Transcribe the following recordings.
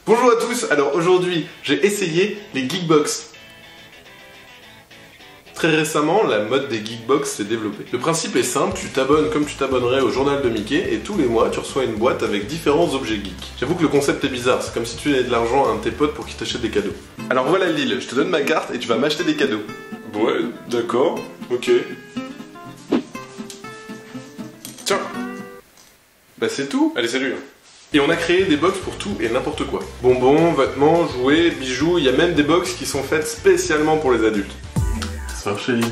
Bonjour à tous, alors aujourd'hui j'ai essayé les Geekbox. Très récemment, la mode des Geekbox s'est développée. Le principe est simple, tu t'abonnes comme tu t'abonnerais au journal de Mickey et tous les mois tu reçois une boîte avec différents objets geeks. J'avoue que le concept est bizarre, c'est comme si tu donnais de l'argent à un de tes potes pour qu'il t'achète des cadeaux. Alors voilà Lille, je te donne ma carte et tu vas m'acheter des cadeaux. Ouais, d'accord, ok. Tiens. Bah c'est tout. Allez, salut. Et on a créé des box pour tout et n'importe quoi. Bonbons, vêtements, jouets, bijoux, il y a même des box qui sont faites spécialement pour les adultes. Bonsoir chérie,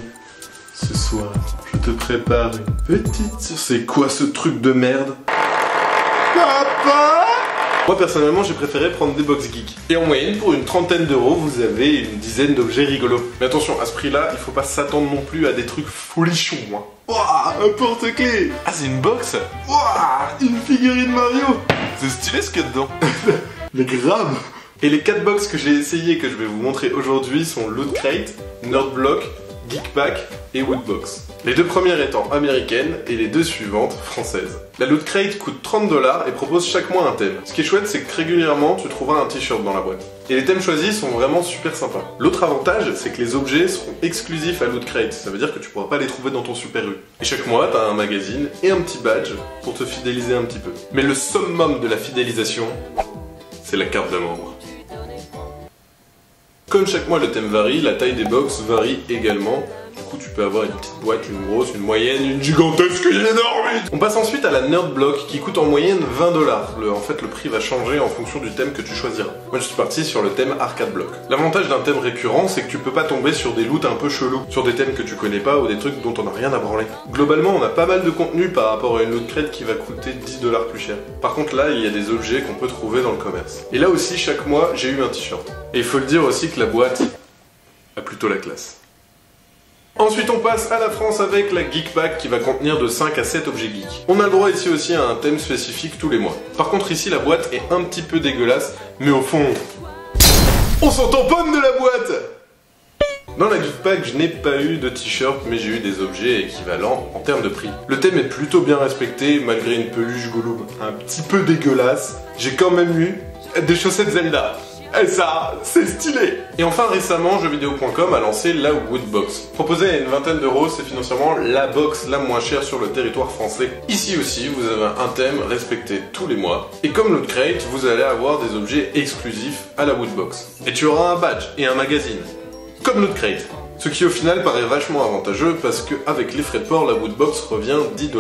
ce soir, je te prépare une petite... C'est quoi ce truc de merde? Papa! Moi personnellement j'ai préféré prendre des box geeks. Et en moyenne pour une trentaine d'euros vous avez une dizaine d'objets rigolos. Mais attention, à ce prix là il faut pas s'attendre non plus à des trucs folichons. Ouah, un porte-clés. Ah c'est une box. Ouah, une figurine Mario. C'est stylé ce qu'il y a dedans. Mais grave. Et les 4 box que j'ai essayé et que je vais vous montrer aujourd'hui sont Loot Crate, Nerd Block, Geek Pack et Woodbox. Les deux premières étant américaines et les deux suivantes françaises. La Loot Crate coûte 30 $ et propose chaque mois un thème. Ce qui est chouette, c'est que régulièrement tu trouveras un t-shirt dans la boîte. Et les thèmes choisis sont vraiment super sympas. L'autre avantage, c'est que les objets seront exclusifs à Loot Crate. Ça veut dire que tu pourras pas les trouver dans ton Super U. Et chaque mois, t'as un magazine et un petit badge pour te fidéliser un petit peu. Mais le summum de la fidélisation, c'est la carte de membre. Comme chaque mois le thème varie, la taille des box varie également. Du coup tu peux avoir une petite boîte, une grosse, une moyenne, une gigantesque, une énorme. On passe ensuite à la Nerd Block qui coûte en moyenne 20 $. En fait le prix va changer en fonction du thème que tu choisiras. Moi je suis parti sur le thème Arcade Block. L'avantage d'un thème récurrent c'est que tu peux pas tomber sur des loots un peu chelous, sur des thèmes que tu connais pas ou des trucs dont on a rien à branler. Globalement on a pas mal de contenu par rapport à une Loot Crate qui va coûter 10 $ plus cher. Par contre là il y a des objets qu'on peut trouver dans le commerce. Et là aussi chaque mois j'ai eu un t-shirt. Et il faut le dire aussi que la boîte a plutôt la classe. Ensuite on passe à la France avec la Geek Pack qui va contenir de 5 à 7 objets geeks. On a le droit ici aussi à un thème spécifique tous les mois. Par contre ici la boîte est un petit peu dégueulasse, mais au fond, on s'en tamponne de la boîte. Dans la Geek Pack, je n'ai pas eu de t-shirt, mais j'ai eu des objets équivalents en termes de prix. Le thème est plutôt bien respecté, malgré une peluche Gollum un petit peu dégueulasse. J'ai quand même eu des chaussettes Zelda. Et ça, c'est stylé! Et enfin récemment, jeuxvideo.com a lancé la Woodbox. Proposée à une vingtaine d'euros, c'est financièrement la box la moins chère sur le territoire français. Ici aussi, vous avez un thème respecté tous les mois. Et comme Loot Crate, vous allez avoir des objets exclusifs à la Woodbox. Et tu auras un badge et un magazine. Comme Loot Crate. Ce qui au final paraît vachement avantageux parce que avec les frais de port, la Woodbox revient 10 $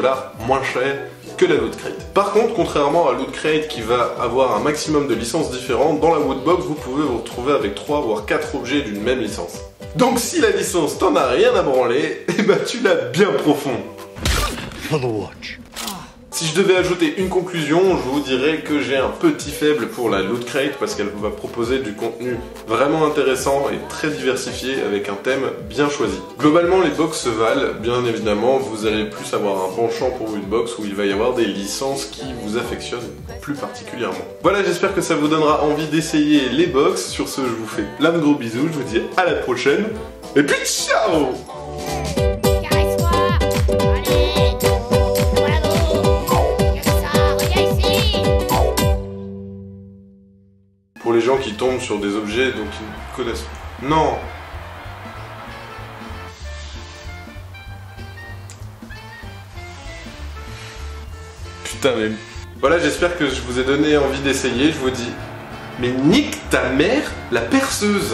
moins cher que la Loot Crate. Par contre, contrairement à Loot Crate qui va avoir un maximum de licences différentes, dans la Woodbox vous pouvez vous retrouver avec 3 voire 4 objets d'une même licence. Donc si la licence t'en a rien à branler, et bah tu l'as bien profond. Si je devais ajouter une conclusion, je vous dirais que j'ai un petit faible pour la Loot Crate parce qu'elle va proposer du contenu vraiment intéressant et très diversifié avec un thème bien choisi. Globalement, les box se valent, bien évidemment, vous allez plus avoir un penchant pour une box où il va y avoir des licences qui vous affectionnent plus particulièrement. Voilà, j'espère que ça vous donnera envie d'essayer les box. Sur ce, je vous fais plein de gros bisous, je vous dis à la prochaine, et puis ciao! Pour les gens qui tombent sur des objets dont ils connaissent. Non! Putain mais... Voilà, j'espère que je vous ai donné envie d'essayer, je vous dis... Mais nique ta mère, la perceuse!